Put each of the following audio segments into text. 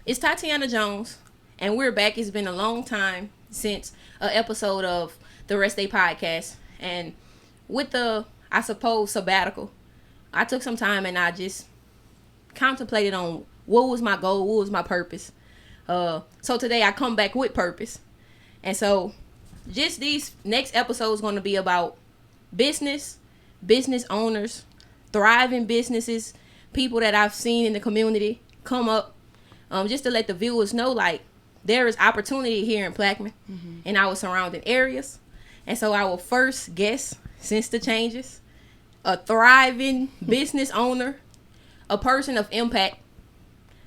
It's Tatiana Jones, and we're back. It's been a long time since an episode of the Rest Day podcast. And with the, I suppose, sabbatical, I took some time and I just contemplated on what was my goal, what was my purpose. So today I come back with purpose. And so just these next episodes going to be about business owners, thriving businesses, people that I've seen in the community come up, just to let the viewers know, like, there is opportunity here in Plaquemine and our surrounding areas. And so our first guest, since the changes, a thriving business owner, a person of impact,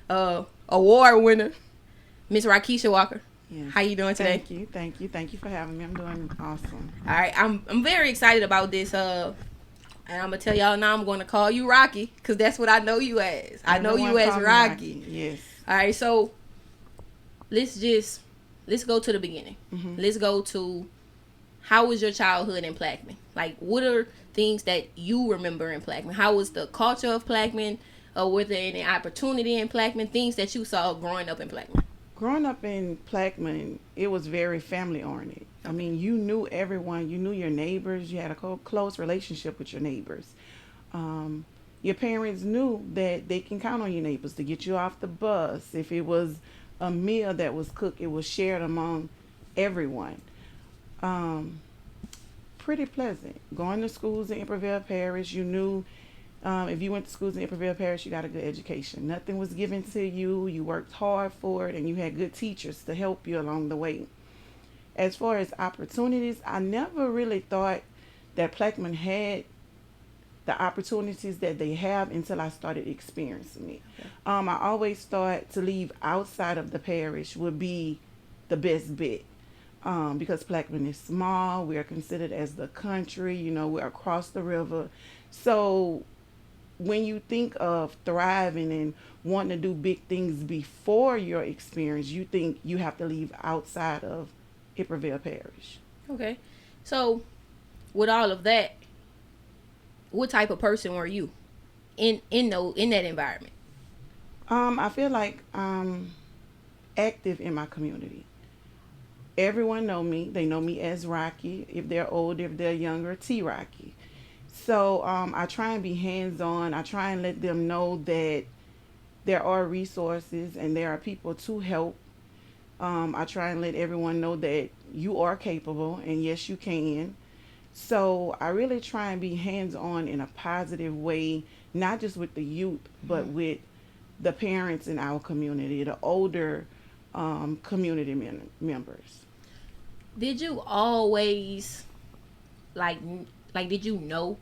award winner, Miss Rockeisha Walker. Yes. How you doing today? Thank you for having me. I'm doing awesome. All right, I'm very excited about this. And I'm gonna tell y'all now, I'm gonna call you Rocky, because that's what I know you as. I know you as Rocky. Yes. All right, so let's go to the beginning. Let's go to, how was your childhood in Plaquemine? Like, what are things that you remember in Plaquemine? How was the culture of Plaquemine? Were there any opportunity in Plaquemine? Things that you saw growing up in Plaquemine? Growing up in Plaquemine, it was very family oriented. I mean, you knew everyone. You knew your neighbors. You had a close relationship with your neighbors. Your parents knew that they can count on your neighbors to get you off the bus. If it was a meal that was cooked, it was shared among everyone. Pretty pleasant. Going to schools in Iberville Parish, you knew if you went to schools in Iberville Parish, you got a good education. Nothing was given to you. You worked hard for it, and you had good teachers to help you along the way. As far as opportunities, I never really thought that Plaquemine had the opportunities that they have until I started experiencing it. Okay. I always thought to leave outside of the parish would be the best bet. Because Plaquemine is small, we are considered as the country, we're across the river. So when you think of thriving and wanting to do big things before your experience, you think you have to leave outside of Iberville Parish. Okay. So with all of that, what type of person were you in that environment? I feel like I'm active in my community. Everyone know me. They know me as Rocky. If they're older, if they're younger, T Rocky. So I try and be hands-on. I try and let them know that there are resources and there are people to help. I try and let everyone know that you are capable and yes, you can. So I really try and be hands-on in a positive way, not just with the youth, but with the parents in our community, the older community members. Did you always, like did you know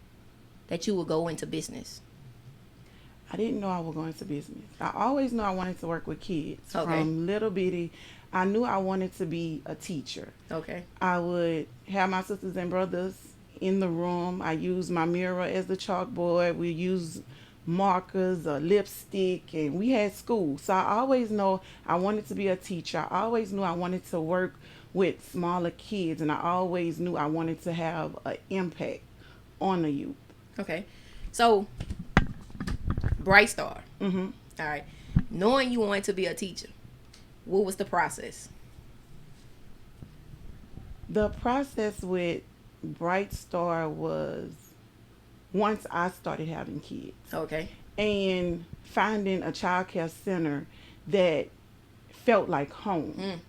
that you would go into business? I didn't know I would go into business. I always knew I wanted to work with kids. Okay. From little bitty, I knew I wanted to be a teacher. Okay. I would have my sisters and brothers in the room. I used my mirror as the chalkboard. We used markers or lipstick, and we had school. So I always know I wanted to be a teacher. I always knew I wanted to work with smaller kids, and I always knew I wanted to have an impact on the youth. Okay. So, Bright Star. Mm-hmm. All right. Knowing you wanted to be a teacher, what was the process? The process with Bright Star was once I started having kids. Okay. And finding a childcare center that felt like home.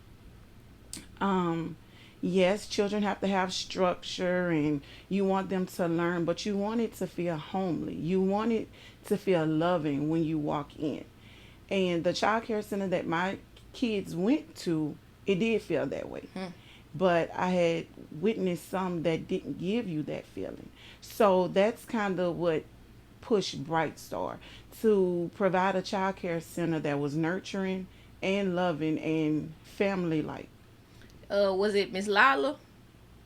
Yes, children have to have structure and you want them to learn, but you want it to feel homely. You want it to feel loving when you walk in. And the childcare center that my kids went to, it did feel that way. But I had witnessed some that didn't give you that feeling. So that's kind of what pushed Bright Star to provide a childcare center that was nurturing and loving and family-like. Was it Miss Lila?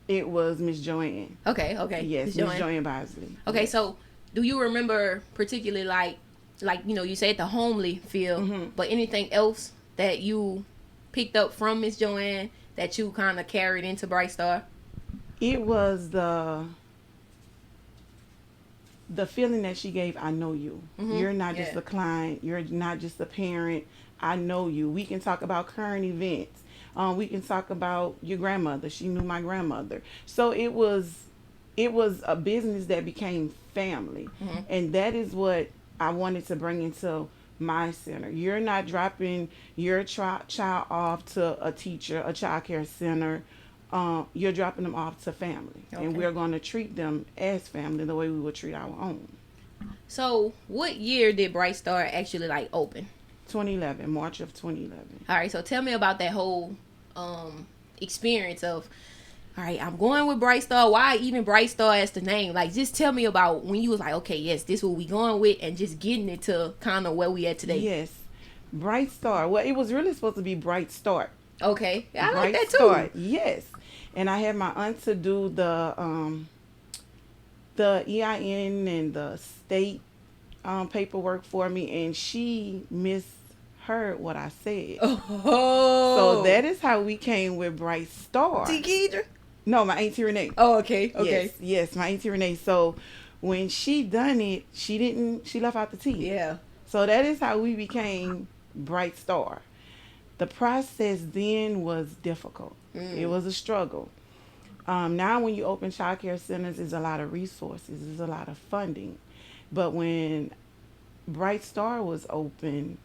It was Miss Joanne. Okay. Yes, Miss Joanne Bosley. Okay, yes. So do you remember particularly like you said the homely feel, but anything else that you picked up from Miss Joanne that you kind of carried into Bright Star? It was the feeling that she gave. I know you. You're not just a client. You're not just a parent. I know you. We can talk about current events. We can talk about your grandmother. She knew my grandmother. So it was a business that became family. Mm-hmm. And that is what I wanted to bring into my center. You're not dropping your child off to a teacher, a child care center. You're dropping them off to family. And Okay. we're going to treat them as family the way we would treat our own. So, what year did Bright Star actually like open? 2011, March of 2011. All right, so tell me about that whole experience of, all right, I'm going with Bright Star. Why even Bright Star as the name? Like, just tell me about when you was like, okay, yes, this what we going with, and just getting it to kind of where we at today. Yes. Bright Star. Well, it was really supposed to be Bright Start. Okay, I like Bright that too. Start. Yes. And I had my aunt to do the EIN and the state paperwork for me, and she misheard what I said. Oh, So that is how we came with Bright Star. Tikidra? No, my Auntie Renee. Oh, okay, okay. Yes, my Auntie Renee. So when she done it, she left out the T. Yeah. So that is how we became Bright Star. The process then was difficult. It was a struggle. Now when you open child care centers, there's a lot of resources, there's a lot of funding. But when Bright Star was open,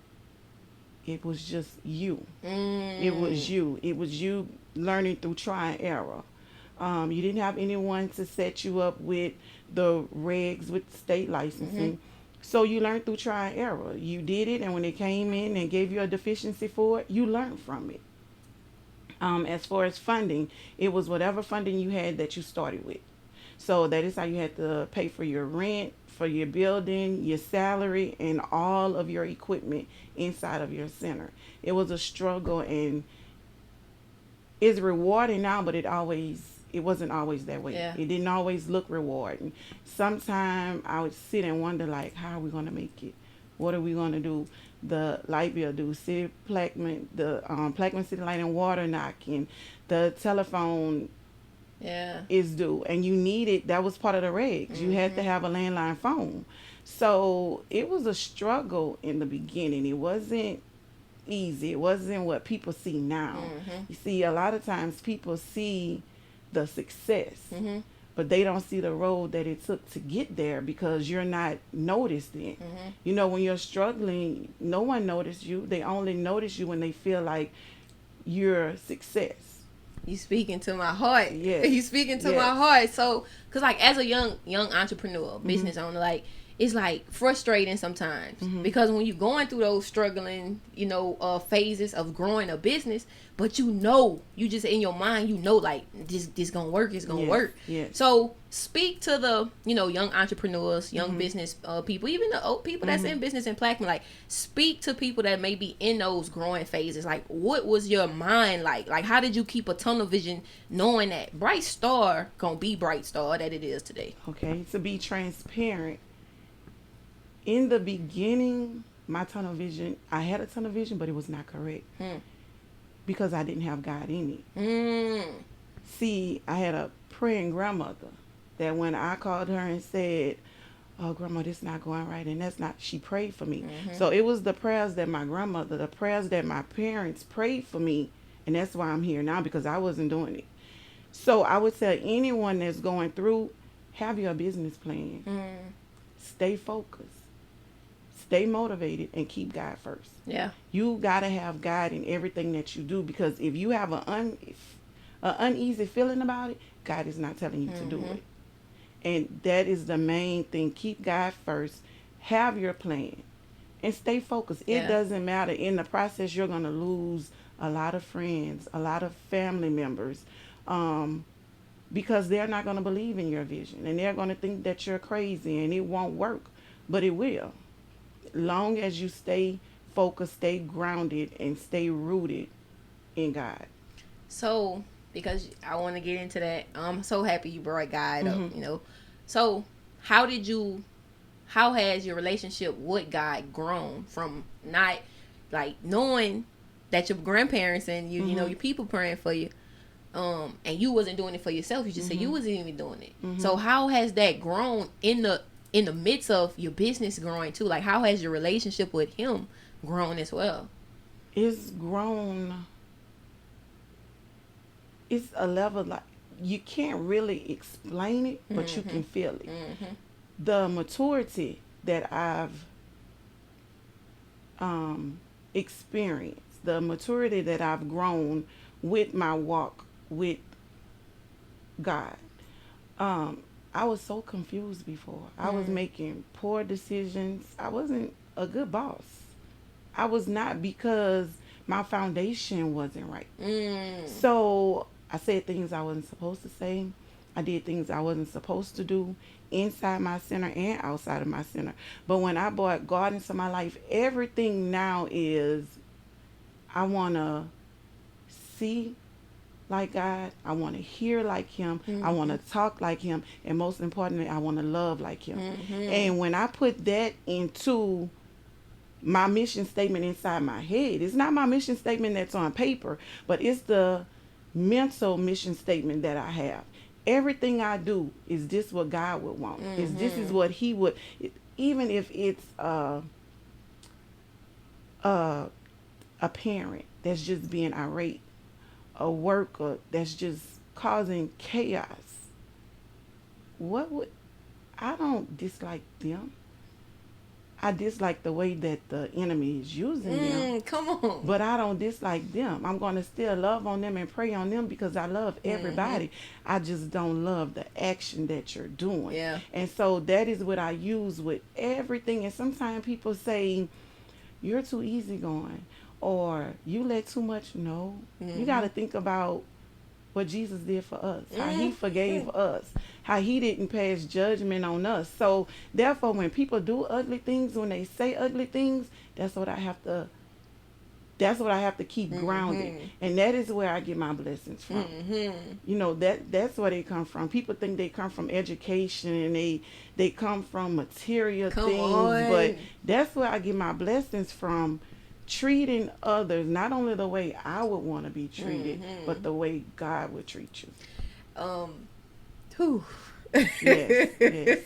it was just you. It was you. It was you learning through try and error. You didn't have anyone to set you up with the regs with state licensing. So you learned through try and error. You did it, and when they came in and gave you a deficiency for it, you learned from it. As far as funding, it was whatever funding you had that you started with. So that is how you had to pay for your rent, for your building, your salary, and all of your equipment inside of your center. It was a struggle, and it's rewarding now, but it wasn't always that way. Yeah. It didn't always look rewarding. Sometimes I would sit and wonder, like, how are we going to make it? What are we going to do? The light bill due, the Plaquemine City Light and Water knocking, the telephone is due, and you needed, that was part of the regs. You had to have a landline phone. So it was a struggle in the beginning. It wasn't easy. It wasn't what people see now. You see, a lot of times people see the success, but they don't see the road that it took to get there because you're not noticed then. You know, when you're struggling, no one noticed you. They only notice you when they feel like you're success. You speaking to my heart. Yeah. You speaking to my heart. So, cause like as a young entrepreneur, business owner, like it's like frustrating sometimes because when you're going through those struggling, phases of growing a business, but you just in your mind, like this gonna work, it's gonna work. Yes. So speak to the, young entrepreneurs, young business people, even the old people that's in business in Plaquemine. Like speak to people that may be in those growing phases. Like what was your mind like? Like how did you keep a tunnel vision knowing that Bright Star gonna be Bright Star that it is today? Okay, to be transparent. In the beginning, I had a tunnel vision, but it was not correct because I didn't have God in it. See, I had a praying grandmother that when I called her and said, "Oh, Grandma, this not going right," and she prayed for me. So it was the prayers that my grandmother, the prayers that my parents prayed for me, and that's why I'm here now, because I wasn't doing it. So I would tell anyone that's going through, have your business plan. Stay focused. Stay motivated and keep God first. Yeah. You got to have God in everything that you do, because if you have an uneasy feeling about it, God is not telling you to do it. And that is the main thing. Keep God first. Have your plan and stay focused. It doesn't matter. In the process, you're going to lose a lot of friends, a lot of family members, because they're not going to believe in your vision, and they're going to think that you're crazy and it won't work, but it will. Long as you stay focused, stay grounded, and stay rooted in God. So, because I want to get into that, I'm so happy you brought God up, So, how has your relationship with God grown from not, like, knowing that your grandparents and your people praying for you, and you wasn't doing it for yourself? You just said you wasn't even doing it. So, how has that grown in the midst of your business growing too? Like, how has your relationship with him grown as well? it's grown. It's a level like you can't really explain it, but you can feel it. The maturity that I've experienced, the maturity that I've grown with my walk with God. I was so confused before. I was making poor decisions. I wasn't a good boss. I was not, because my foundation wasn't right. So I said things I wasn't supposed to say. I did things I wasn't supposed to do inside my center and outside of my center. But when I brought God into my life, everything now is I want to see like God. I want to hear like Him. I want to talk like Him. And most importantly, I want to love like Him. And when I put that into my mission statement inside my head, it's not my mission statement that's on paper, but it's the mental mission statement that I have. Everything I do, is this what God would want? Is this is what He would, even if it's a parent that's just being irate, a worker that's just causing chaos. What would, I don't dislike them. I dislike the way that the enemy is using them. Come on. But I don't dislike them. I'm going to still love on them and pray on them because I love everybody. I just don't love the action that you're doing. Yeah. And so that is what I use with everything. And sometimes people say, you're too easygoing, or you let too much. No. You got to think about what Jesus did for us, how He forgave us, how He didn't pass judgment on us. So therefore, when people do ugly things, when they say ugly things, that's what I have to keep grounded. And that is where I get my blessings from. You know, that's where they come from. People think they come from education and they come from material things, but that's where I get my blessings from. Treating others not only the way I would want to be treated, but the way God would treat you. Yes.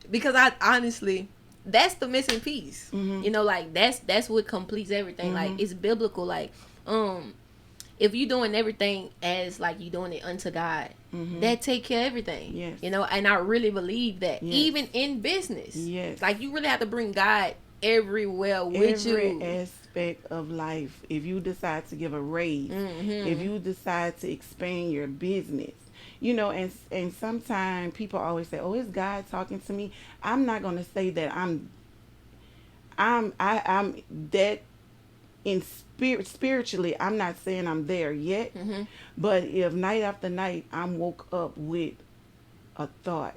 Because I honestly, that's the missing piece. You know, like that's what completes everything. Like, it's biblical. Like, if you're doing everything as like you doing it unto God, that take care of everything. Yes. You know, and I really believe that even in business, like you really have to bring God everywhere with you. Every aspect of life. If you decide to give a raise, if you decide to expand your business, you know, and sometimes people always say, "Oh, is God talking to me?" I'm not going to say that I'm that in spiritually. I'm not saying I'm there yet, but if night after night I'm woke up with a thought,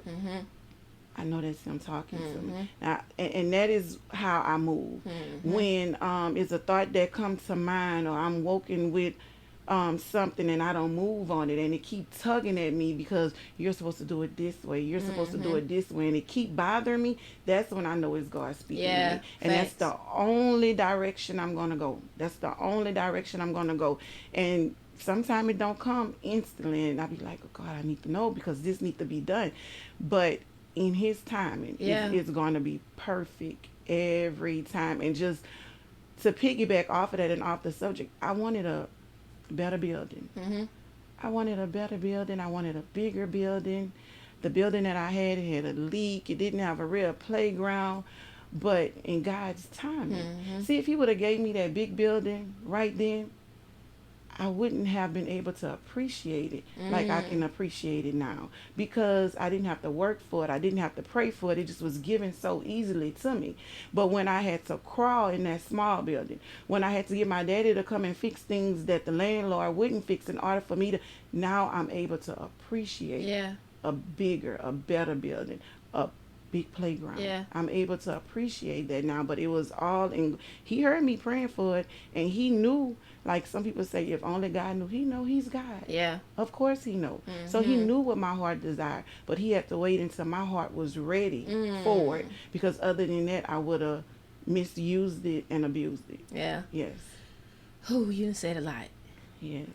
I know that's Him talking to me. Now, and that is how I move. When it's a thought that comes to mind, or I'm woken with something and I don't move on it, and it keep tugging at me because you're supposed to do it this way, you're supposed to do it this way, and it keep bothering me, that's when I know it's God speaking to me. And that's the only direction I'm going to go. That's the only direction I'm going to go. And sometimes it don't come instantly, and I be like, oh God, I need to know because this need to be done. But in His timing, it's going to be perfect every time. And just to piggyback off of that and off the subject, I wanted a better building. I wanted a better building. I wanted a bigger building. The building that I had, it had a leak. It didn't have a real playground. But in God's timing, see, if He would have gave me that big building right then, I wouldn't have been able to appreciate it like I can appreciate it now, because I didn't have to work for it. I didn't have to pray for it. It just was given so easily to me. But when I had to crawl in that small building, when I had to get my daddy to come and fix things that the landlord wouldn't fix in order for me to, now I'm able to appreciate a bigger, a better building, a big playground. I'm able to appreciate that now. But it was all in, He heard me praying for it, and He knew. Like some people say, if only God knew. He know He's God. Of course He know. So He knew what my heart desired, but He had to wait until my heart was ready for it, because other than that, I would have misused it and abused it. Yes. Oh, you done said a lot. Yes.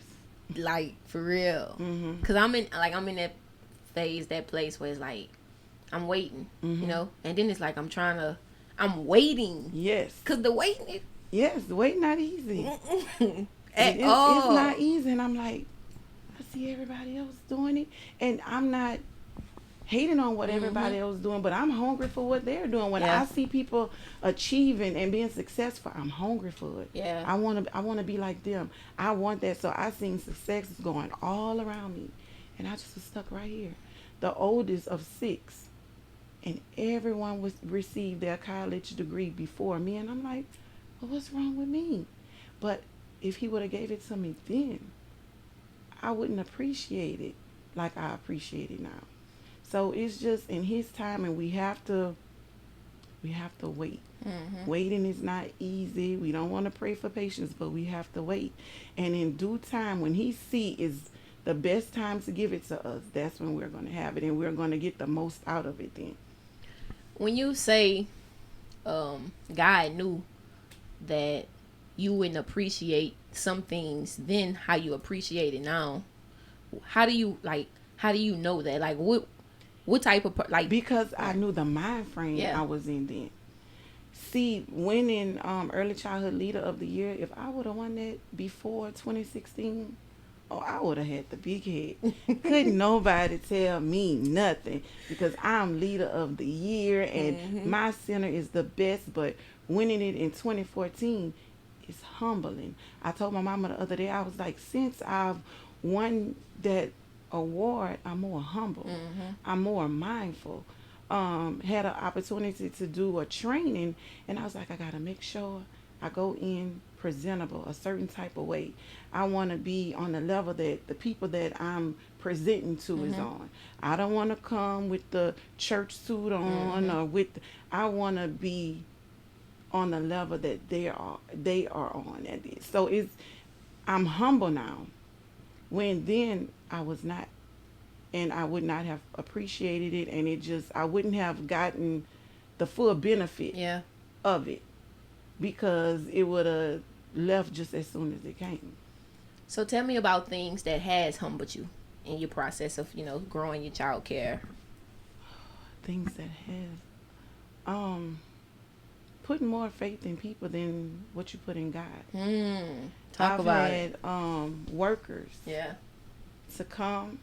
Like, for real. Because I'm in that phase, that place where it's like, I'm waiting, you know? And then it's like, I'm waiting. Yes. Because the waiting, Yes, weight not easy. At It's all. not easy, and I'm like, I see everybody else doing it, and I'm not hating on what Mm-hmm. everybody else doing, but I'm hungry for what they're doing. When Yeah. I see people achieving and being successful, I'm hungry for it. Yeah. I want to be like them. I want that. So I seen success is going all around me, and I just was stuck right here, the oldest of six, and everyone was received their college degree before me, and I'm like, well, what's wrong with me? But if he would have gave it to me then, I wouldn't appreciate it like I appreciate it now. So it's just in his time, and we have to wait. Mm-hmm. Waiting is not easy. We don't want to pray for patience, but we have to wait. And in due time, when he see is the best time to give it to us, that's when we're going to have it, and we're going to get the most out of it then. When you say God knew that you wouldn't appreciate some things then how you appreciate it now, how do you like how do you know that, like what type of like Because I like knew the mind frame yeah. I was in then. See, winning early childhood leader of the year, if I would have won that before 2016, oh, I would have had the big head. Couldn't nobody tell me nothing because I'm leader of the year and Mm-hmm. my center is the best. But winning it in 2014 is humbling. I told my mama the other day, I was like, since I've won that award, I'm more humble. Mm-hmm. I'm more mindful. Had an opportunity to do a training, and I was like, I gotta make sure I go in presentable, a certain type of way. I want to be on the level that the people that I'm presenting to is Mm-hmm. on. I don't want to come with the church suit on Mm-hmm. or with. I want to be on the level that they are on at this. So I'm humble now. When then I was not, and I would not have appreciated it, and I wouldn't have gotten the full benefit Yeah. of it because it would have left just as soon as it came. So tell me about things that has humbled you in your process of, growing your child care. Things that have putting more faith in people than what you put in God. Talk I've about it. had workers Yeah. to come.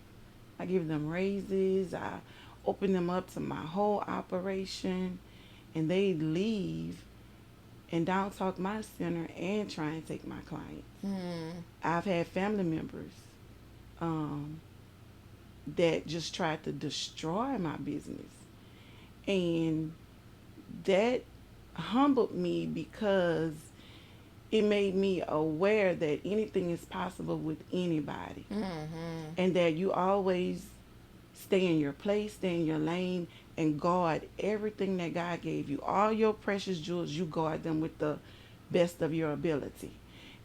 I give them raises. I open them up to my whole operation, and they leave and down talk my center and try and take my clients. Mm. I've had family members um, that just tried to destroy my business, and that humbled me because it made me aware that anything is possible with anybody, Mm-hmm. and that you always stay in your place, stay in your lane, and guard everything that God gave you. All your precious jewels, you guard them with the best of your ability.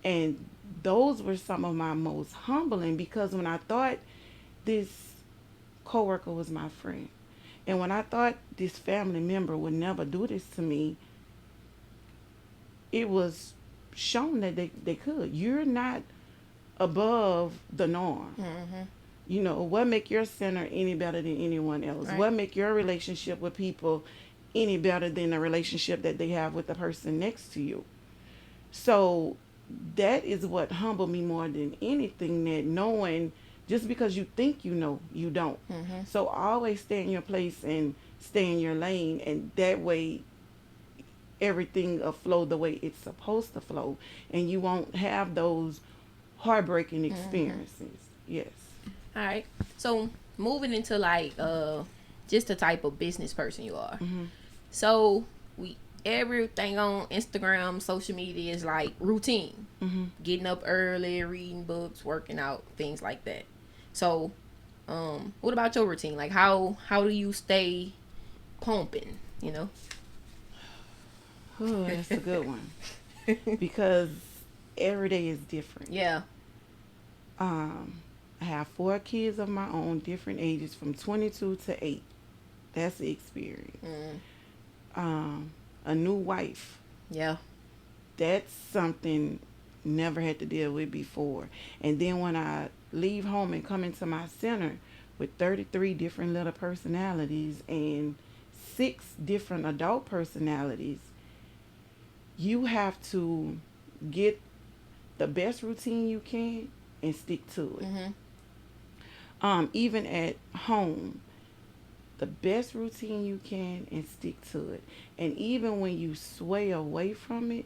And those were some of my most humbling because when I thought this coworker was my friend, and when I thought this family member would never do this to me, it was shown that they could. You're not above the norm. Mm-hmm. What make your center any better than anyone else? Right. What make your relationship with people any better than the relationship that they have with the person next to you? So that is what humbled me more than anything, that knowing just because you think you know, you don't. Mm-hmm. So always stay in your place and stay in your lane, and that way everything will flow the way it's supposed to flow, and you won't have those heartbreaking Mm-hmm. experiences. Yes. All right. So moving into like just the type of business person you are. Mm-hmm. So we everything on Instagram, social media is like routine. Mm-hmm. Getting up early, reading books, working out, things like that. So, what about your routine? Like how do you stay pumping, you know? Oh, that's a good one because every day is different. Yeah. I have 4 kids of my own, different ages from 22 to 8. That's the experience. Mm. A new wife. Yeah. That's something never had to deal with before. And then when I leave home and come into my center with 33 different little personalities and 6 different adult personalities, You have to get the best routine you can and stick to it. Mm-hmm. Even at home, the best routine you can and stick to it. And even when you sway away from it,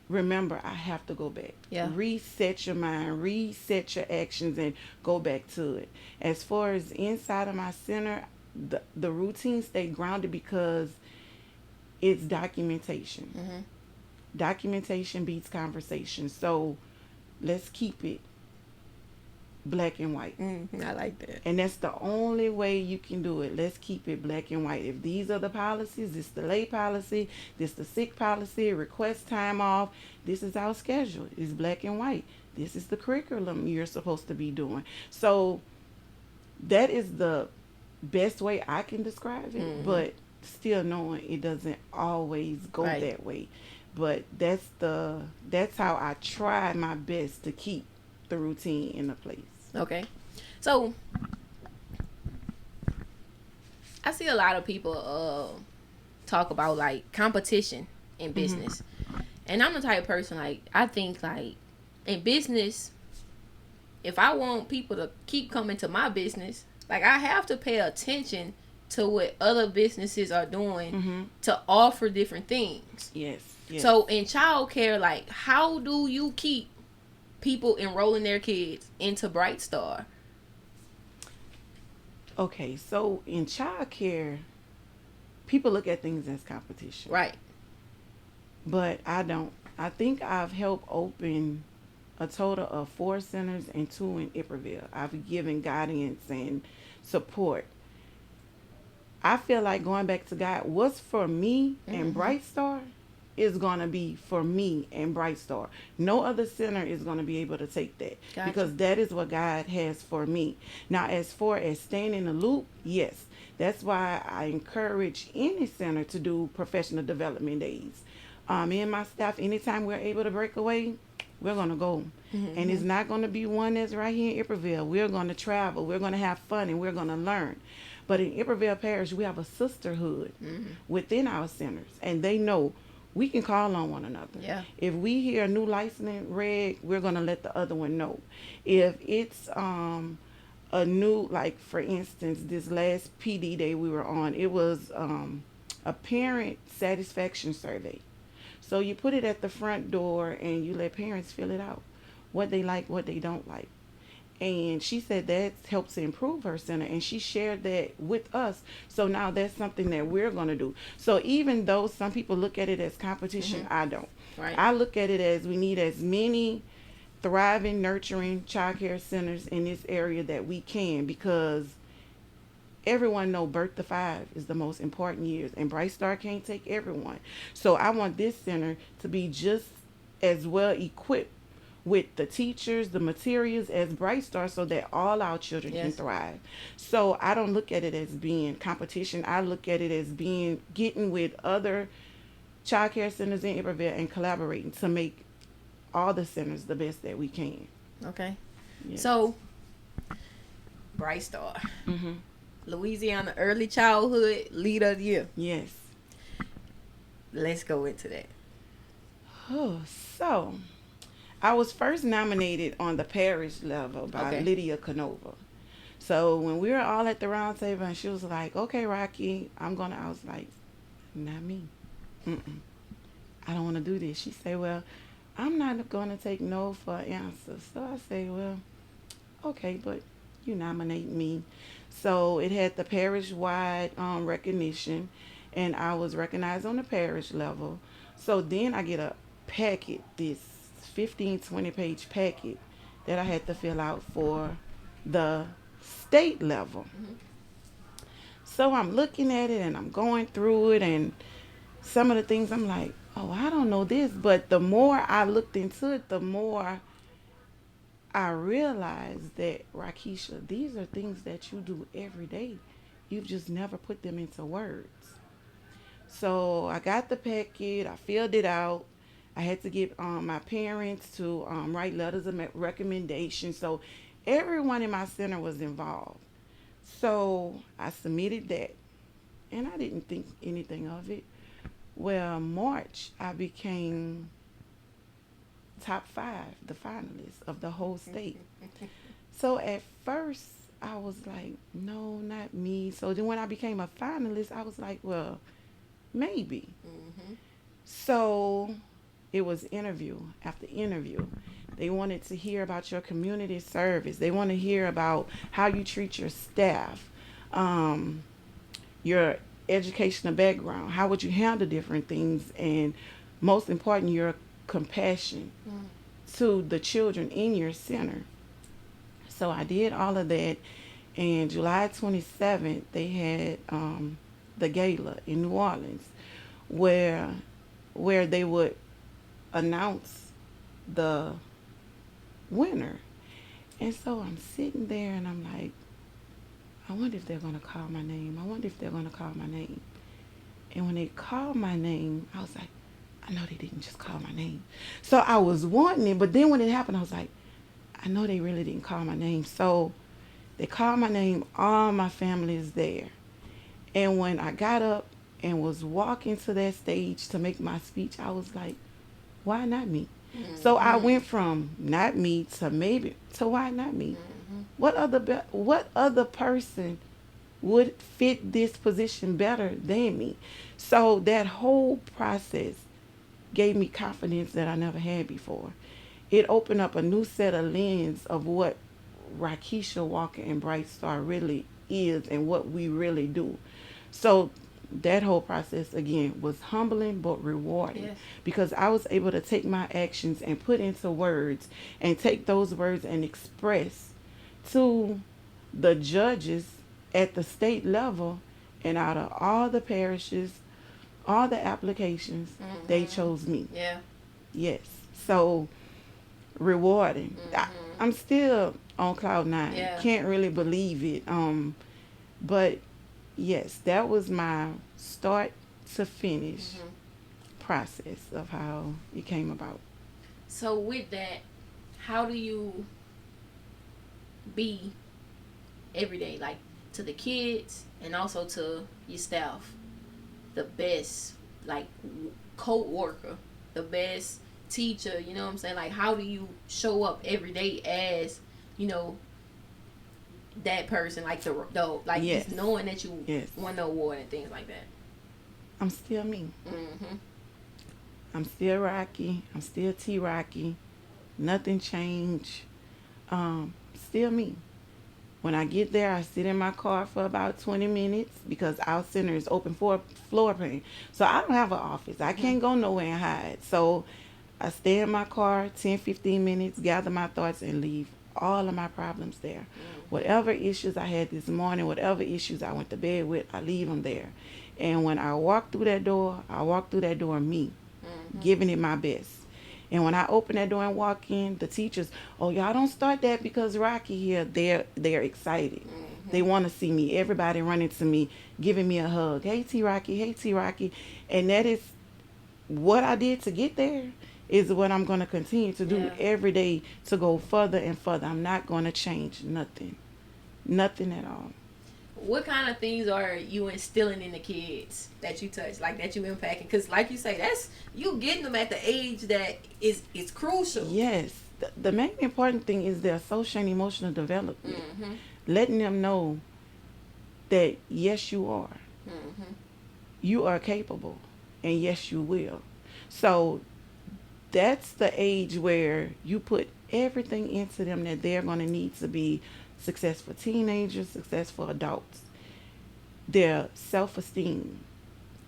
remember, I have to go back. Yeah. Reset your mind, reset your actions, and go back to it. As far as inside of my center, the routine stay grounded because it's documentation. Mm-hmm. Documentation beats conversation. So let's keep it black and white. I like that. And that's the only way you can do it. Let's keep it black and white. If these are the policies, this the lay policy, this the sick policy, request time off, this is our schedule. It's black and white. This is the curriculum you're supposed to be doing. So that is the best way I can describe it, Mm-hmm. but still knowing it doesn't always go Right. that way. But that's how I try my best to keep the routine in the place. Okay. So I see a lot of people talk about like competition in business. And I'm the type of person, like, I think like in business, if I want people to keep coming to my business, like I have to pay attention to what other businesses are doing to offer different things. Yes. Yes. So in childcare, like, how do you keep people enrolling their kids into Bright Star? Okay, so in childcare, people look at things as competition. Right. But I don't. I think I've helped open a total of 4 centers and 2 in Iberville. I've given guidance and support. I feel like going back to God, what's for me and Bright Star is going to be for me and Bright Star. No other center is going to be able to take that. Gotcha. Because that is what God has for me. Now, as far as staying in the loop, yes. That's why I encourage any center to do professional development days. Me and my staff, anytime we're able to break away, we're going to go. And it's not going to be one that's right here in Iberville. We're going to travel. We're going to have fun, and we're going to learn. But in Iberville Parish, we have a sisterhood within our centers, and they know we can call on one another. Yeah. If we hear a new licensing reg, we're going to let the other one know. If it's a new, like, for instance, this last PD day we were on, it was a parent satisfaction survey. So you put it at the front door and you let parents fill it out, what they like, what they don't like. And she said that helps to improve her center, and she shared that with us. So now that's something that we're going to do. So even though some people look at it as competition, I don't. Right. I look at it as we need as many thriving, nurturing childcare centers in this area that we can, because everyone know birth to 5 is the most important years, and Bright Star can't take everyone. So I want this center to be just as well equipped with the teachers, the materials as Bright Star, so that all our children can thrive. So I don't look at it as being competition. I look at it as being getting with other childcare centers in Iberville and collaborating to make all the centers the best that we can. Okay. Yes. So, Bright Star. Louisiana Early Childhood Leader of the Year. Yes. Let's go into that. Oh, so I was first nominated on the parish level by Lydia Canova. So when we were all at the round table and she was like, okay, Rocky, I was like, not me. I don't want to do this. She said, well, I'm not going to take no for an answer. So I say, well, okay, but you nominate me. So it had the parish-wide recognition, and I was recognized on the parish level. So then I get a packet, this 15, 20-page packet that I had to fill out for the state level. So I'm looking at it and I'm going through it, and some of the things I'm like, oh, I don't know this. But the more I looked into it, the more I realized that, Rockeisha, these are things that you do every day. You've just never put them into words. So I got the packet, I filled it out. I had to get my parents to write letters of recommendation. So everyone in my center was involved. So I submitted that, and I didn't think anything of it. Well, March, I became top five, the finalists of the whole state. So at first, I was like, no, not me. So then when I became a finalist, I was like, well, maybe. Mm-hmm. So it was interview after interview. They wanted to hear about your community service. They want to hear about how you treat your staff, um, your educational background. How would you handle different things? And most important, your compassion Mm-hmm. to the children in your center. So I did all of that. And July 27th, they had the gala in New Orleans where they would announce the winner. And so I'm sitting there and I'm like, I wonder if they're going to call my name. I wonder if they're going to call my name. And when they called my name, I was like, I know they didn't just call my name. So I was wanting it, but then when it happened, I was like, I know they really didn't call my name. So they called my name. All my family is there. And when I got up and was walking to that stage to make my speech, I was like, why not me? So I Mm-hmm. went from not me to maybe to why not me? Mm-hmm. What other person would fit this position better than me? So that whole process gave me confidence that I never had before. It opened up a new set of lens of what Rockeisha Walker and Bright Star really is and what we really do. So that whole process again was humbling but rewarding Yes. because I was able to take my actions and put into words and take those words and express to the judges at the state level, and out of all the parishes, all the applications, they Mm-hmm. chose me. Yeah. Yes. So rewarding. Mm-hmm. I'm still on cloud nine. Yeah. Can't really believe it. But yes, that was my start to finish Mm-hmm. process of how it came about. So with that, how do you be every day, like to the kids and also to your staff, the best like co-worker, the best teacher? You know what I'm saying? Like, how do you show up every day as, you know, that person, like the like Yes. just knowing that you Yes. won the award and things like that. I'm still me. Mm-hmm. I'm still Rocky. I'm still T Rocky. Nothing changed. Still me. When I get there, I sit in my car for about 20 minutes because our center is open for floor plan. So I don't have an office. I Mm-hmm. can't go nowhere and hide. So I stay in my car 10, 15 minutes, gather my thoughts, and leave all of my problems there. Mm-hmm. Whatever issues I had this morning, whatever issues I went to bed with, I leave them there. And when I walk through that door, I walk through that door me, Mm-hmm. giving it my best. And when I open that door and walk in, the teachers, oh y'all don't start that because Rocky here. They're excited. Mm-hmm. They want to see me. Everybody running to me, giving me a hug. Hey T Rocky, hey T Rocky, and that is what I did to get there. Is what I'm going to continue to do Yeah. every day to go further and further. I'm not going to change nothing, nothing at all. What kind of things are you instilling in the kids that you touch, like that you impacting? Because, like you say, that's you getting them at the age that is crucial. Yes, the main important thing is their social and emotional development. Mm-hmm. Letting them know that yes, Mm-hmm. you are capable, and yes, you will. So that's the age where you put everything into them that they're going to need to be successful teenagers, successful adults. Their self-esteem,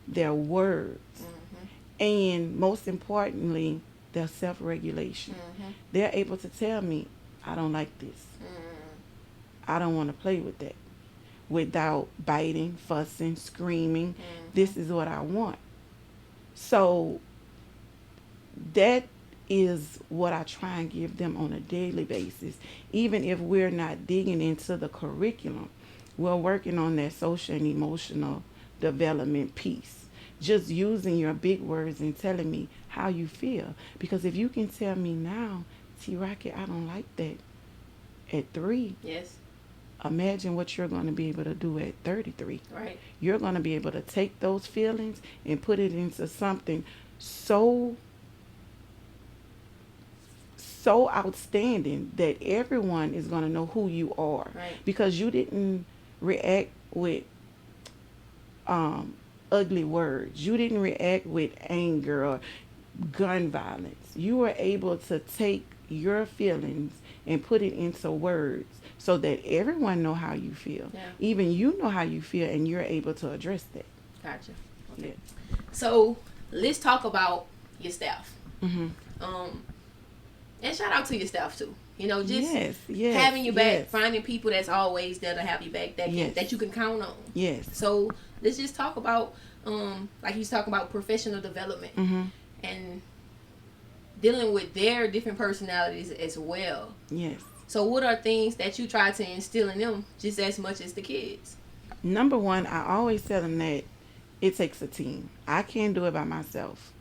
their words, Mm-hmm. and most importantly, their self-regulation. Mm-hmm. They're able to tell me, I don't like this. I don't want to play with that without biting, fussing, screaming. Mm-hmm. This is what I want. So that is what I try and give them on a daily basis. Even if we're not digging into the curriculum, we're working on that social and emotional development piece. Just using your big words and telling me how you feel. Because if you can tell me now, T Rocket, I don't like that at 3, Yes. Imagine what you're going to be able to do at 33. Right. You're going to be able to take those feelings and put it into something so outstanding that everyone is going to know who you are. Right. Because you didn't react with ugly words. You didn't react with anger or gun violence. You were able to take your feelings and put it into words so that everyone know how you feel. Yeah. Even you know how you feel, and you're able to address that. Gotcha. Okay. Yeah. So let's talk about your staff. Mm-hmm. And shout out to your staff too. You know, just yes, having your back, yes. finding people that's always there to have your back, that Yes. that you can count on. Yes. So let's just talk about, like he's talking about professional development Mm-hmm. and dealing with their different personalities as well. Yes. So what are things that you try to instill in them just as much as the kids? Number one, I always tell them that it takes a team. I can't do it by myself.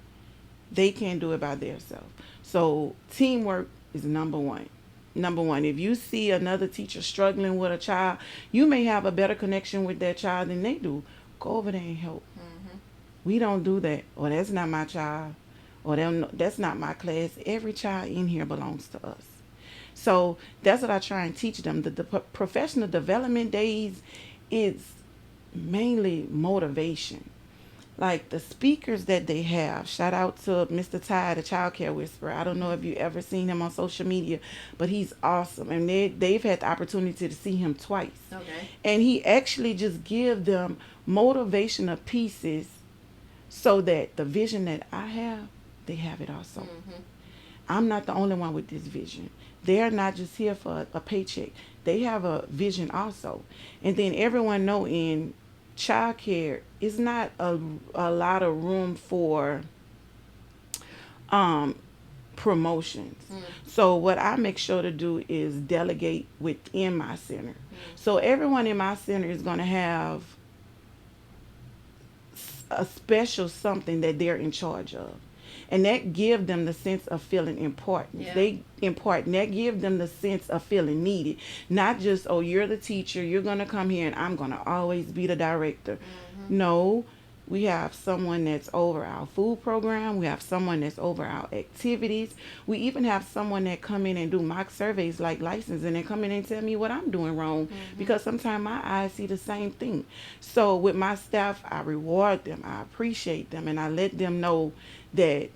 They can't do it by themselves. So teamwork is number one. Number one, if you see another teacher struggling with a child, you may have a better connection with that child than they do. Go over there and help. Mm-hmm. We don't do that. Or that's not my child. Or that's not my class. Every child in here belongs to us. So that's what I try and teach them. The professional development days is mainly motivation. Like the speakers that they have, shout out to Mr. Ty, the childcare whisperer. I don't know if you ever seen him on social media, but he's awesome. And they've had the opportunity to see him twice. Okay. And he actually just give them motivational pieces so that the vision that I have, they have it also. Mm-hmm. I'm not the only one with this vision. They're not just here for a paycheck. They have a vision also. And then everyone know in childcare is not a lot of room for promotions. So what I make sure to do is delegate within my center. So everyone in my center is going to have a special something that they're in charge of. And that give them the sense of feeling important. Yeah. They important. That give them the sense of feeling needed. Not just, oh, you're the teacher, you're going to come here and I'm going to always be the director. Mm-hmm. No, we have someone that's over our food program. We have someone that's over our activities. We even have someone that come in and do mock surveys like licensing and come in and tell me what I'm doing wrong. Mm-hmm. Because sometimes my eyes see the same thing. So with my staff, I reward them. I appreciate them. And I let them know that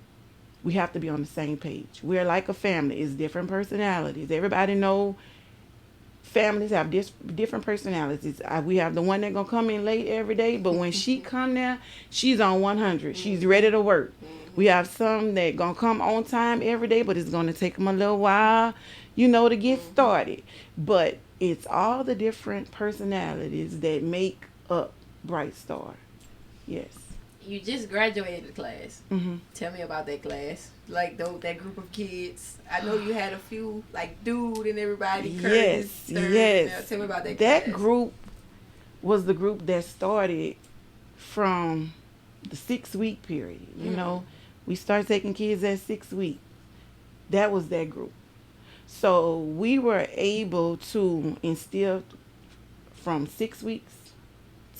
we have to be on the same page. We're like a family. It's different personalities. Everybody know families have different personalities. We have the one that gonna come in late every day, but when she come there, she's on 100. She's ready to work. We have some that gonna come on time every day, but it's gonna take them a little while, to get started. But it's all the different personalities that make up Bright Star. Yes. You just graduated the class. Mm-hmm. Tell me about that class. Like that group of kids. I know you had a few, like Dude and everybody. Curtis, Yes. Tell me about that That class. group was the group that started from the 6-week period. We started taking kids at 6 weeks. That was that group. So we were able to instill from 6 weeks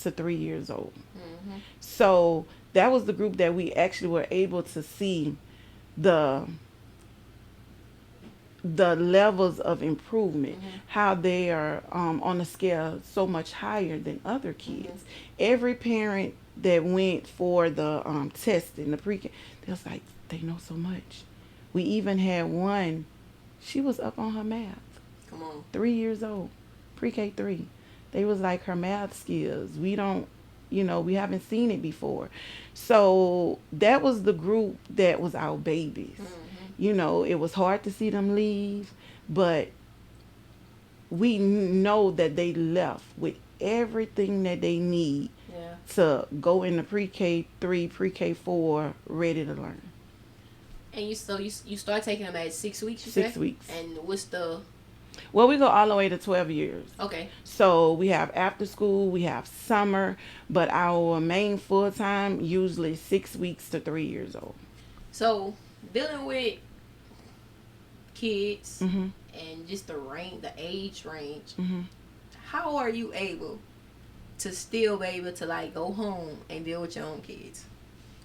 to 3 years old. Mm-hmm. So that was the group that we actually were able to see the levels of improvement, how they are on a scale so much higher than other kids. Every parent that went for the testing, the pre-K, they was like, they know so much. We even had one, she was up on her math. Come on. 3 years old, pre-K 3. They was like her math skills. We haven't seen it before. So that was the group that was our babies. Mm-hmm. It was hard to see them leave, but we know that they left with everything that they need to go into pre-K 3, pre-K 4, ready to learn. And you start taking them at 6 weeks, you 6 said? weeks. And what's the... Well, we go all the way to 12 years. Okay. So we have after school, we have summer, but our main full-time usually 6 weeks to 3 years old. So dealing with kids Mm-hmm. and just the age range, Mm-hmm. how are you able to still be able to like go home and deal with your own kids?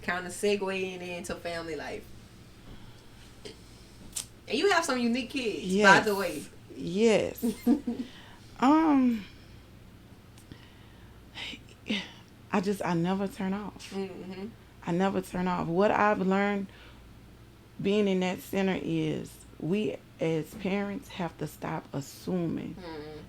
Kind of segueing into family life. And you have some unique kids, Yes. by the way. Yes. um, I never turn off. Mm-hmm. I never turn off. What I've learned being in that center is we as parents have to stop assuming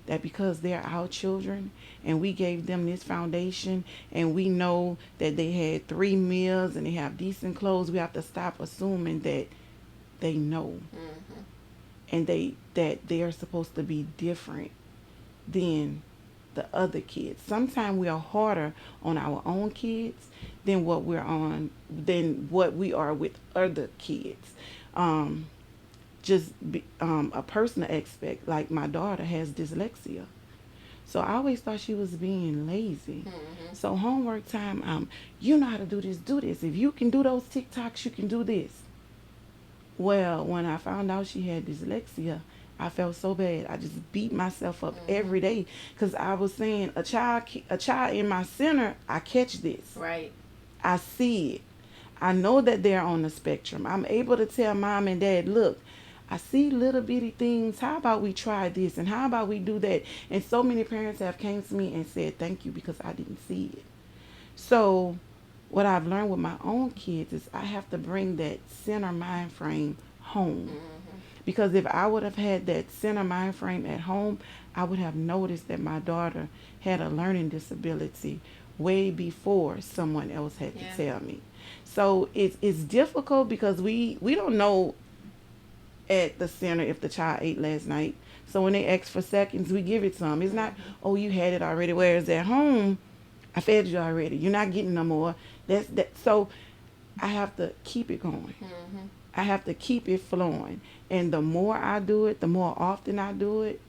that because they're our children and we gave them this foundation and we know that they had 3 meals and they have decent clothes, we have to stop assuming that they know and that they are supposed to be different than the other kids. Sometimes we are harder on our own kids than what we are with other kids. A personal aspect, like my daughter has dyslexia. So I always thought she was being lazy. So homework time, you know how to do this, do this. If you can do those TikToks, you can do this. Well, when I found out she had dyslexia, I felt so bad. I just beat myself up every day because I was saying a child in my center, I catch this. Right. I see it. I know that they're on the spectrum. I'm able to tell mom and dad, look, I see little bitty things. How about we try this and how about we do that? And so many parents have came to me and said thank you because I didn't see it. So what I've learned with my own kids is I have to bring that center mind frame home. Because if I would have had that center mind frame at home, I would have noticed that my daughter had a learning disability way before someone else had to tell me. So it's difficult because we don't know at the center if the child ate last night. So when they ask for seconds, we give it to them. It's not, oh, you had it already. Whereas at home, I fed you already. You're not getting no more. So I have to keep it going. I have to keep it flowing. And the more I do it, the more often I do it,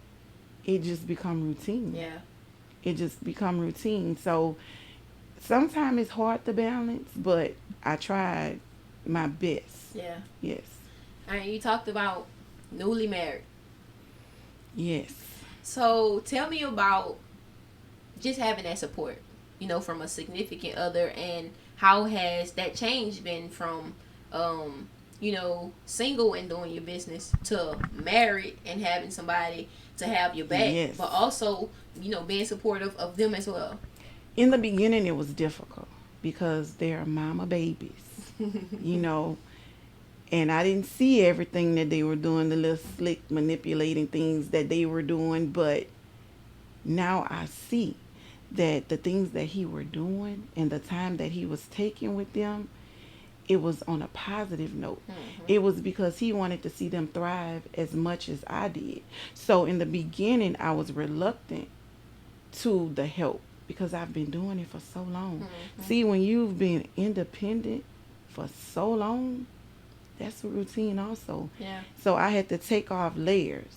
it just become routine. Yeah. It just become routine. So sometimes it's hard to balance, but I tried my best. Yeah. Yes. And you talked about newly married. Yes. So tell me about just having that support, from a significant other, and how has that change been from, single and doing your business to married and having somebody to have your back, but also, being supportive of them as well. In the beginning, it was difficult because they're mama babies, and I didn't see everything that they were doing, the little slick manipulating things that they were doing, but now I see that the things that he were doing and the time that he was taking with them, it was on a positive note. It was because he wanted to see them thrive as much as I did. So in the beginning, I was reluctant to the help because I've been doing it for so long. See, when you've been independent for so long, that's a routine also. Yeah. So I had to take off layers.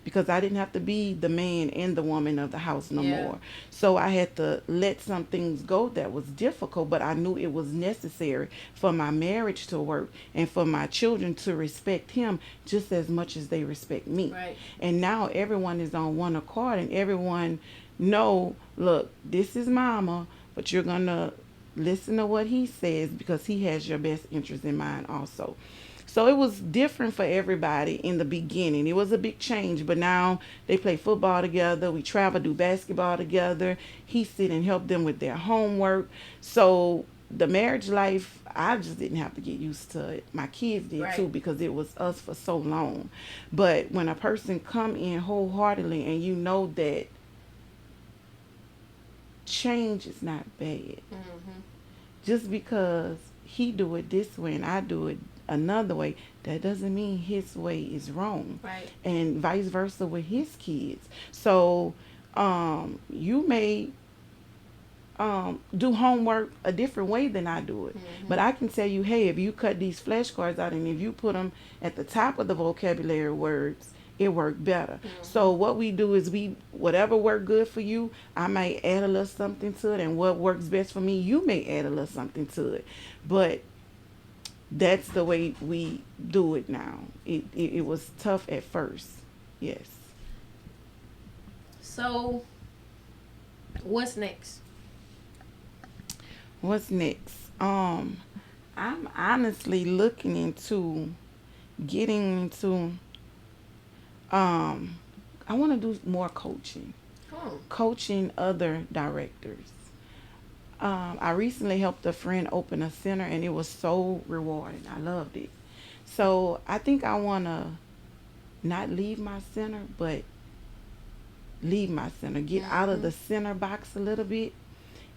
Because I didn't have to be the man and the woman of the house no more. So I had to let some things go that was difficult, but I knew it was necessary for my marriage to work and for my children to respect him just as much as they respect me. Right. And now everyone is on one accord and everyone know, look, this is mama, but you're going to listen to what he says because he has your best interest in mind also. So it was different for everybody in the beginning. It was a big change, but now they play football together. We travel, do basketball together. He sit and help them with their homework. So the marriage life, I just didn't have to get used to it. My kids did too because it was us for so long. But when a person come in wholeheartedly and you know that change is not bad. Just because he do it this way and I do it another way, that doesn't mean his way is wrong. Right. And vice versa with his kids. So you may do homework a different way than I do it. But I can tell you, hey, if you cut these flashcards out and if you put them at the top of the vocabulary words, it worked better. So what we do is whatever worked good for you, I might add a little something to it, and what works best for me, you may add a little something to it. But that's the way we do it now. It was tough at first. Yes. So, what's next? What's next? I'm honestly looking into getting into um I want to do more coaching. Oh, Coaching other directors. I recently helped a friend open a center and it was so rewarding. I loved it. So I think I want to not leave my center, but leave my center, get out of mm-hmm. the center box a little bit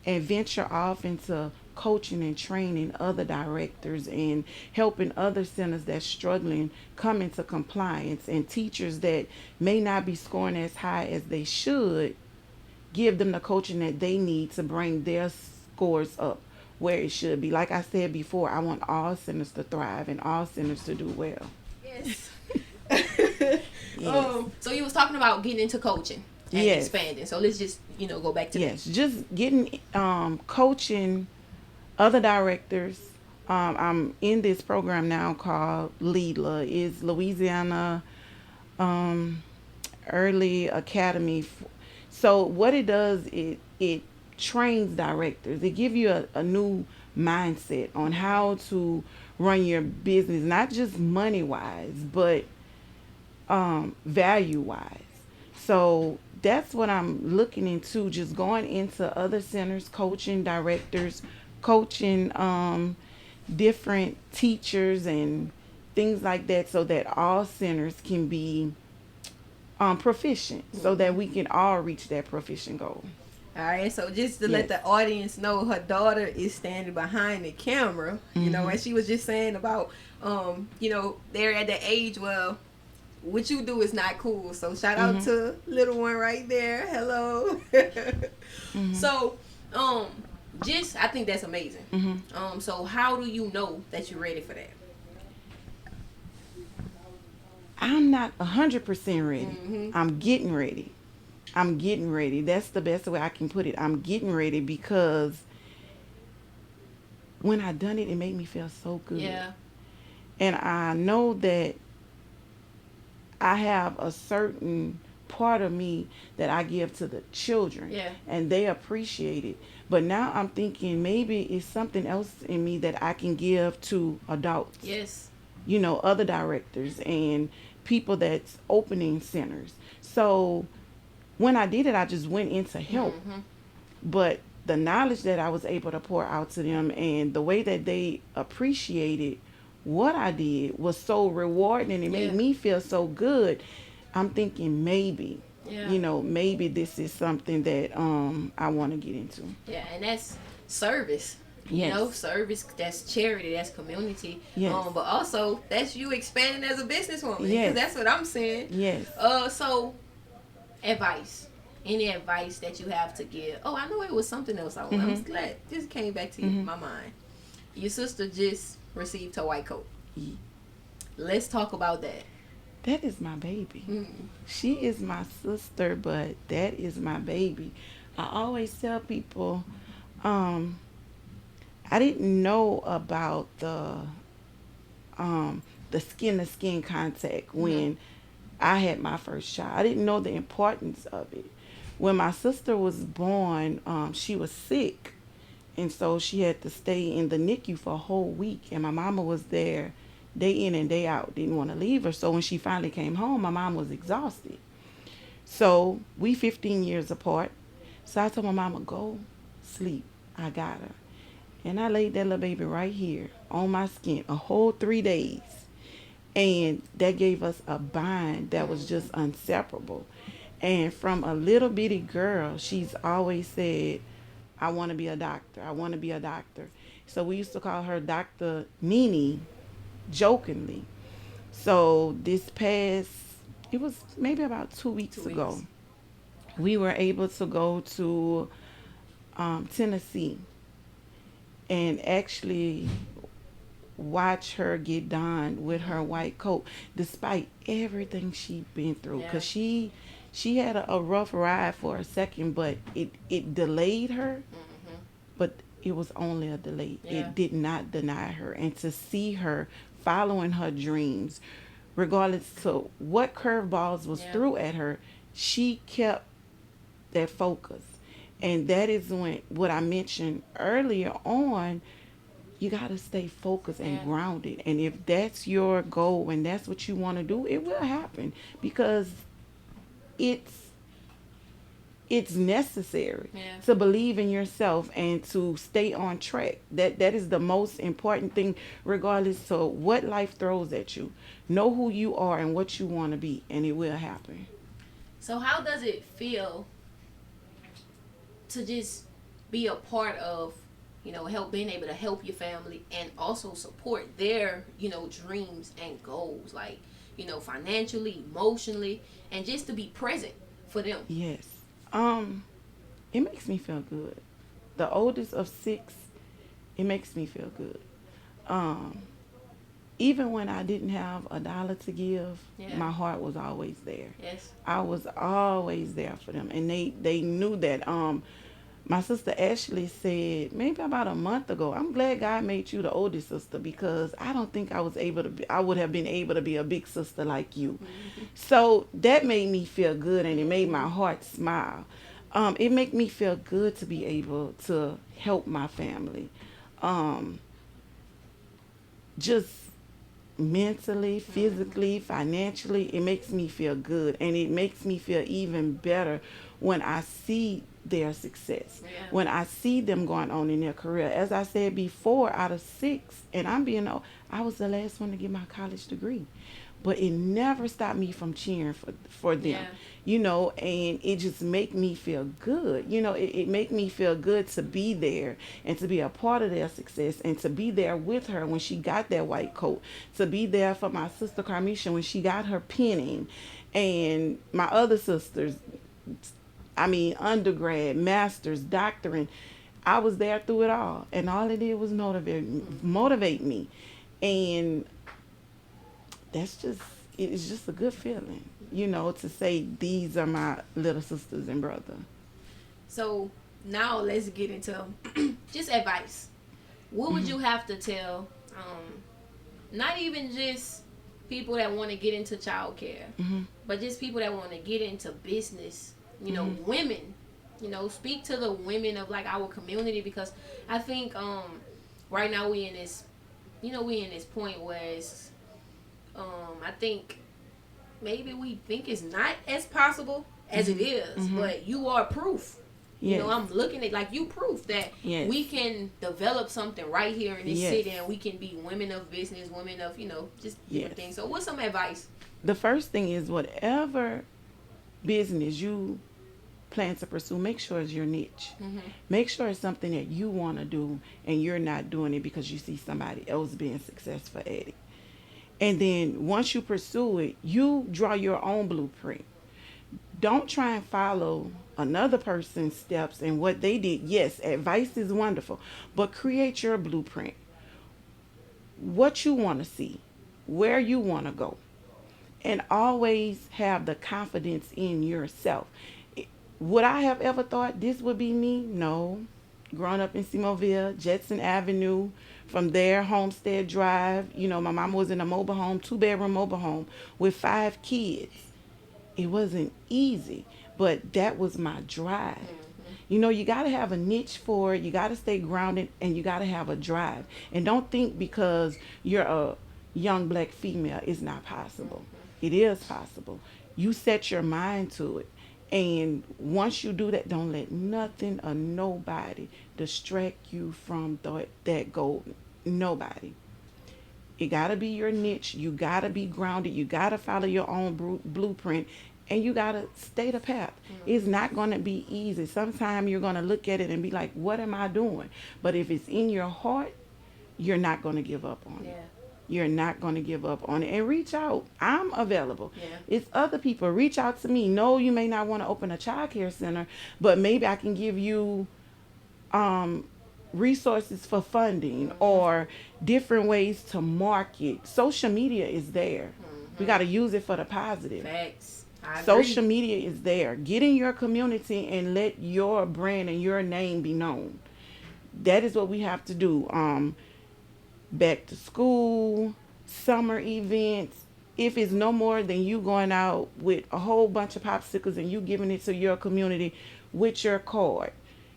and venture off into coaching and training other directors and helping other centers that's struggling come into compliance, and teachers that may not be scoring as high as they should, give them the coaching that they need to bring their scores up where it should be. Like I said before, I want all centers to thrive and all centers to do well. Yes. Yes. So you was talking about getting into coaching and Yes. expanding. So let's just go back to Yes. Just getting coaching other directors. I'm in this program now called LEADLA. Is Louisiana um, Early Academy. So what it does, it trains directors. It gives you a new mindset on how to run your business, not just money wise, but value wise. So that's what I'm looking into, just going into other centers, coaching directors, coaching different teachers and things like that, so that all centers can be proficient, so that we can all reach that proficient goal. All right, so just to let Yes. the audience know, her daughter is standing behind the camera, and she was just saying about, they're at the age, well, what you do is not cool. So shout out to little one right there. Hello. So, I think that's amazing. So how do you know that you're ready for that? I'm not 100% ready. I'm getting ready. I'm getting ready. That's the best way I can put it. I'm getting ready because when I done it, it made me feel so good. Yeah. And I know that I have a certain part of me that I give to the children. Yeah. And they appreciate it. But now I'm thinking maybe it's something else in me that I can give to adults. Yes. Other directors and people that's opening centers. So when I did it, I just went in to help. But the knowledge that I was able to pour out to them and the way that they appreciated what I did was so rewarding, and it made me feel so good. I'm thinking maybe, maybe this is something that I want to get into. Yeah, and that's service. Yes. Service, that's charity, that's community. Yes. But also that's you expanding as a businesswoman. Yes. Because that's what I'm saying. Yes. So advice. Any advice that you have to give? Oh, I know it was something else I want. I'm glad this came back to my mind. Your sister just received her white coat. Let's talk about that. That is my baby. She is my sister, but that is my baby. I always tell people, I didn't know about the skin to skin contact when I had my first child. I didn't know the importance of it. When my sister was born, she was sick, and so she had to stay in the NICU for a whole week, and my mama was there day in and day out, didn't want to leave her. So when she finally came home, my mom was exhausted. So we 15 years apart. So I told my mama, go sleep. I got her. And I laid that little baby right here on my skin a whole 3 days. And that gave us a bond that was just inseparable. And from a little bitty girl, she's always said, I want to be a doctor. I want to be a doctor. So we used to call her Dr. Nene, jokingly. So this past, it was maybe about 2 weeks ago, we were able to go to Tennessee and actually watch her get done with her white coat, despite everything she'd been through. Because she had a rough ride for a second, but it delayed her. But it was only a delay. It did not deny her. And to see her following her dreams, regardless to what curveballs was threw at her, she kept that focus. And that is when what I mentioned earlier on, you got to stay focused and Yeah. grounded. And if that's your goal and that's what you want to do, it will happen because it's it's necessary Yeah. to believe in yourself and to stay on track. That is the most important thing, regardless of what life throws at you. Know who you are and what you want to be, and it will happen. So how does it feel to just be a part of, help being able to help your family and also support their, dreams and goals, like, financially, emotionally, and just to be present for them. Yes. Um, it makes me feel good. The oldest of six, it makes me feel good. Um, Even when I didn't have a dollar to give, Yeah. my heart was always there. Yes. I was always there for them, and they knew that. My sister Ashley said maybe about a month ago, I'm glad God made you the oldest sister because I don't think I would have been able to be a big sister like you. Mm-hmm. So that made me feel good and it made my Mm-hmm. heart smile. It made me feel good to be able to help my family. Um, just mentally, Mm-hmm. physically, financially, it makes me feel good. And it makes me feel even better when I see their success, Yeah. when I see them going on in their career. As I said before, out of six, and I was the last one to get my college degree. But it never stopped me from cheering for them, Yeah. and it just make me feel good. It make me feel good to be there and to be a part of their success and to be there with her when she got that white coat, to be there for my sister Carmisha when she got her penning, and my other sisters, I mean, undergrad, master's, doctorate. I was there through it all, and all it did was motivate me, and that's just it's just a good feeling, to say these are my little sisters and brother. So now let's get into just advice. What would Hmm. you have to tell, not even just people that want to get into childcare, Hmm. but just people that want to get into business, Hmm. women, speak to the women of like our community, because I think right now we in this point where it's I think maybe we think it's not as possible as it Hmm. is, Hmm. but you are proof. Yes. I'm looking at like you proof that Yes. we can develop something right here in this Yes. city, and we can be women of business, women of just different Yes. things. So, what's some advice? The first thing is whatever business you plan to pursue, make sure it's your niche. Mm-hmm. Make sure it's something that you want to do and you're not doing it because you see somebody else being successful at it. And then once you pursue it, you draw your own blueprint. Don't try and follow another person's steps and what they did. Yes, advice is wonderful, but create your blueprint. What you want to see, where you want to go, and always have the confidence in yourself. Would I have ever thought this would be me? No. Growing up in Seamoville, Jetson Avenue, from there, Homestead Drive. My mama was in a mobile home, 2-bedroom mobile home with 5 kids. It wasn't easy, but that was my drive. Mm-hmm. You got to have a niche for it. You got to stay grounded and you got to have a drive. And don't think because you're a young black female, it's not possible. Mm-hmm. It is possible. You set your mind to it. And once you do that, don't let nothing or nobody distract you from that goal. Nobody. It got to be your niche. You got to be grounded. You got to follow your own blueprint. And you got to stay the path. It's Mm-hmm. not going to be easy. Sometimes you're going to look at it and be like, what am I doing? But if it's in your heart, you're not going to give up on it. Yeah. You're not going to give up on it. And reach out. I'm available. Yeah. It's other people. Reach out to me. No, you may not want to open a child care center, but maybe I can give you um, resources for funding Mm-hmm. or different ways to market. Social media is there. We Mm-hmm. got to use it for the positive. Facts. I Social agree. media is there. Get in your community and let your brand and your name be known. That is what we have to do. Back to school, summer events. If it's no more than you going out with a whole bunch of popsicles and you giving it to your community, with your card,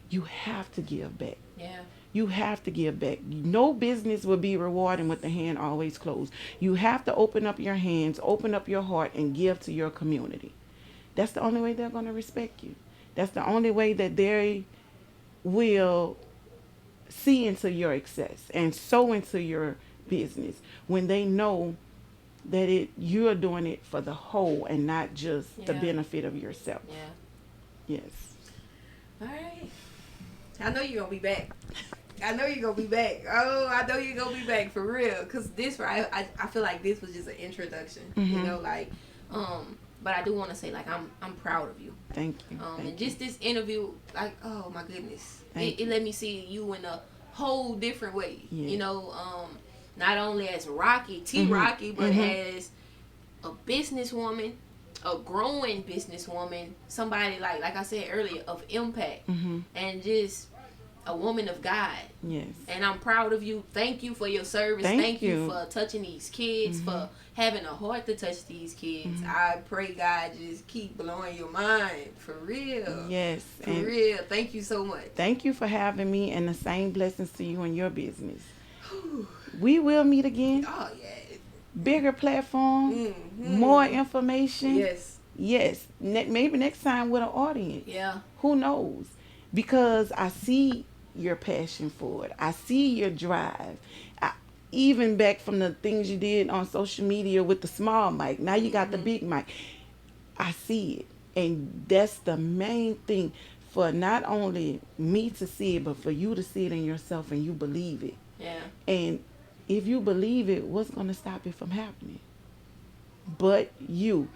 you have to give back. Yeah. You have to give back. No business will be rewarding with the hand always closed. You have to open up your hands, open up your heart, and give to your community. That's the only way they're going to respect you. That's the only way that they will see into your success and sow into your business, when they know that you're doing it for the whole and not just the benefit of yourself. Yeah. Yes. All right. I know you're gonna be back. I know you're gonna be back. Oh, I know you're gonna be back for real. Cause this, right? I feel like this was just an introduction. Mm-hmm. You know, like, but I do want to say, like, I'm proud of you. Thank you. And just this interview, like, oh my goodness, it let me see you in a whole different way. Yeah. You know, not only as Rocky, Mm-hmm. Rocky, but Mm-hmm. as a businesswoman, a growing businesswoman, somebody like I said earlier, of impact, Mm-hmm. and just a woman of God. Yes. And I'm proud of you. Thank you for your service. Thank you you for touching these kids, Mm-hmm. for having a heart to touch these kids. Mm-hmm. I pray God just keep blowing your mind, for real. Yes. For and real. Thank you so much. thank you for having me, and the same blessings to you and your business. We will meet again. Oh yeah. Bigger platform, Mm-hmm. more information. Yes. Yes. Maybe next time with an audience. Yeah. Who knows? Because I see your passion for it. I see your drive. Even back from the things you did on social media with the small mic. Now you got the big mic. I see it. And that's the main thing, for not only me to see it, but for you to see it in yourself and you believe it. Yeah. And if you believe it, what's going to stop it from happening? But you.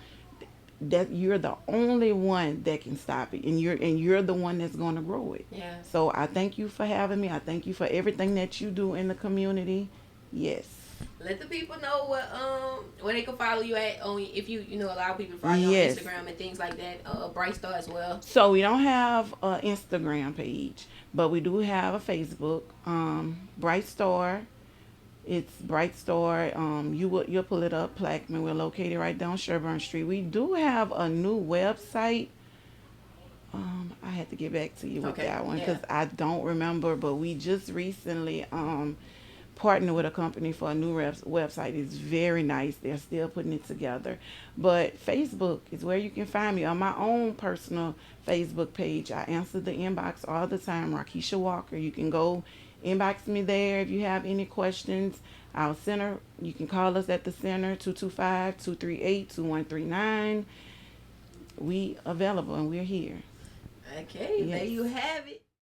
That you're the only one that can stop it, and you're the one that's going to grow it. Yeah. So I thank you for having me. I thank you for everything that you do in the community. Yes. Let the people know where they can follow you at, on if you allow people to follow you Yes. on Instagram and things like that. Bright Star as well. So we don't have an Instagram page, but we do have a Facebook. Bright Star. It's Bright Star. You'll pull it up, Plaquemine. We're located right down Sherburne Street. We do have a new website. I had to get back to you with that one because I don't remember. But we just recently partnered with a company for a new website. It's very nice. They're still putting it together. But Facebook is where you can find me. On my own personal Facebook page, I answer the inbox all the time. Rockeisha Walker. You can go inbox me there if you have any questions. Our center, you can call us at the center, 225-238-2139. We available and we're here. Okay, Yes. there you have it.